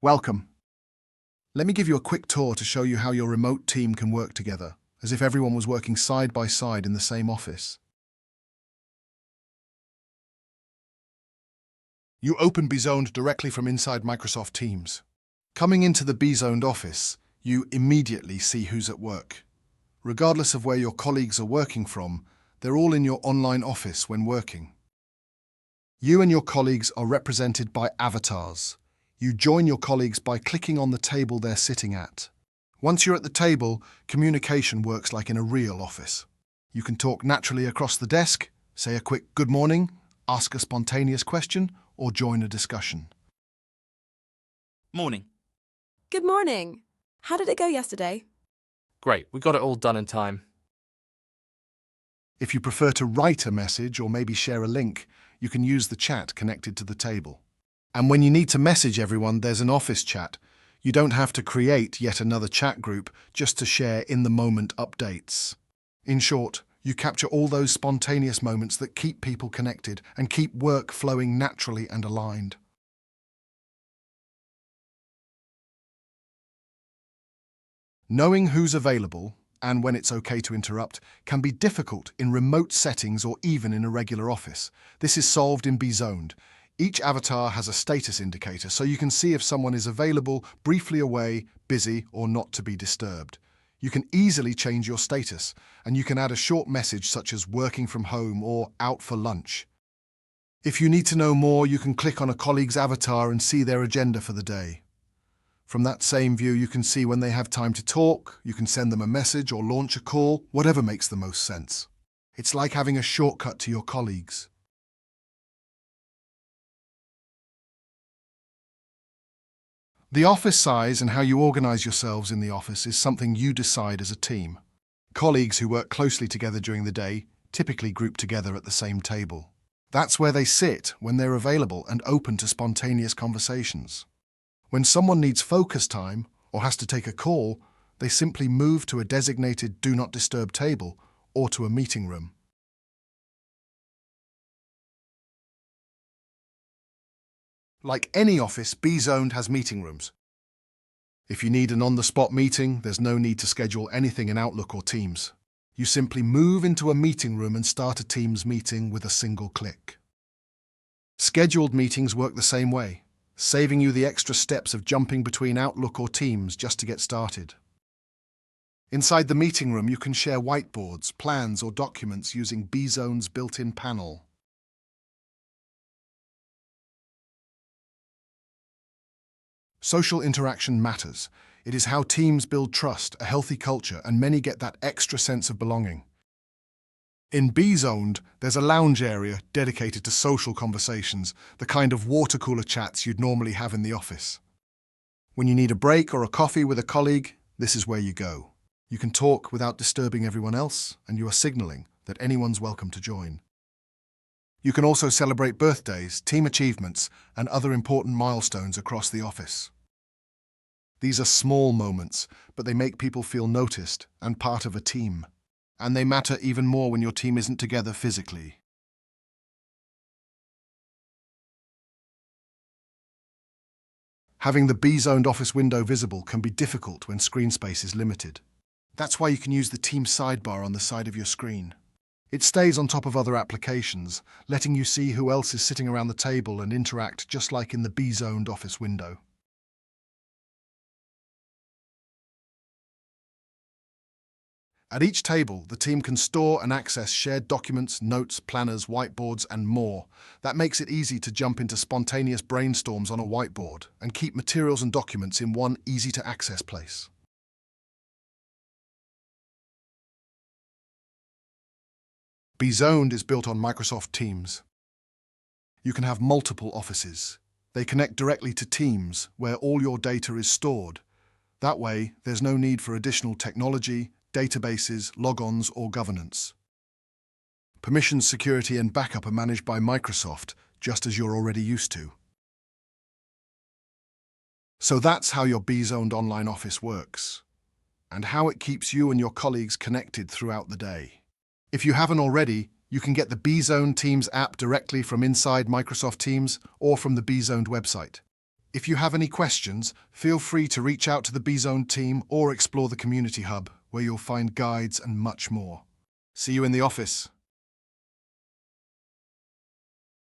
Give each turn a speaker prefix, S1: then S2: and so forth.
S1: Welcome. Let me give you a quick tour to show you how your remote team can work together, as if everyone was working side by side in the same office. You open BeZoned directly from inside Microsoft Teams. Coming into the BeZoned office, you immediately see who's at work. Regardless of where your colleagues are working from, they're all in your online office when working. You and your colleagues are represented by avatars. You join your colleagues by clicking on the table they're sitting at. Once you're at the table, communication works like in a real office. You can talk naturally across the desk, say a quick good morning, ask a spontaneous question, or join a discussion.
S2: Morning.
S3: Good morning. How did it go yesterday?
S2: Great, we got it all done in time.
S1: If you prefer to write a message or maybe share a link, you can use the chat connected to the table. And when you need to message everyone, there's an office chat. You don't have to create yet another chat group just to share in-the-moment updates. In short, you capture all those spontaneous moments that keep people connected and keep work flowing naturally and aligned. Knowing who's available and when it's okay to interrupt can be difficult in remote settings or even in a regular office. This is solved in BeZoned. Each avatar has a status indicator, so you can see if someone is available, briefly away, busy, or not to be disturbed. You can easily change your status, and you can add a short message such as working from home or out for lunch. If you need to know more, you can click on a colleague's avatar and see their agenda for the day. From that same view, you can see when they have time to talk, you can send them a message or launch a call, whatever makes the most sense. It's like having a shortcut to your colleagues. The office size and how you organize yourselves in the office is something you decide as a team. Colleagues who work closely together during the day typically group together at the same table. That's where they sit when they're available and open to spontaneous conversations. When someone needs focus time or has to take a call, they simply move to a designated Do Not Disturb table or to a meeting room. Like any office, BeZoned has meeting rooms. If you need an on-the-spot meeting, there's no need to schedule anything in Outlook or Teams. You simply move into a meeting room and start a Teams meeting with a single click. Scheduled meetings work the same way, saving you the extra steps of jumping between Outlook or Teams just to get started. Inside the meeting room, you can share whiteboards, plans, or documents using BeZoned's built-in panel. Social interaction matters. It is how teams build trust, a healthy culture, and many get that extra sense of belonging. In BeZoned, there's a lounge area dedicated to social conversations, the kind of water cooler chats you'd normally have in the office. When you need a break or a coffee with a colleague, this is where you go. You can talk without disturbing everyone else, and you are signaling that anyone's welcome to join. You can also celebrate birthdays, team achievements, and other important milestones across the office. These are small moments, but they make people feel noticed and part of a team. And they matter even more when your team isn't together physically. Having the BeZoned office window visible can be difficult when screen space is limited. That's why you can use the team sidebar on the side of your screen. It stays on top of other applications, letting you see who else is sitting around the table and interact just like in the BeZoned office window. At each table, the team can store and access shared documents, notes, planners, whiteboards, and more. That makes it easy to jump into spontaneous brainstorms on a whiteboard and keep materials and documents in one easy-to-access place. BeZoned is built on Microsoft Teams. You can have multiple offices. They connect directly to Teams, where all your data is stored. That way, there's no need for additional technology, databases, logons, or governance. Permissions, security, and backup are managed by Microsoft, just as you're already used to. So that's how your BeZoned online office works, and how it keeps you and your colleagues connected throughout the day. If you haven't already, you can get the BeZoned Teams app directly from inside Microsoft Teams or from the BeZoned website. If you have any questions, feel free to reach out to the BeZoned team or explore the community hub, where you'll find guides and much more. See you in the office.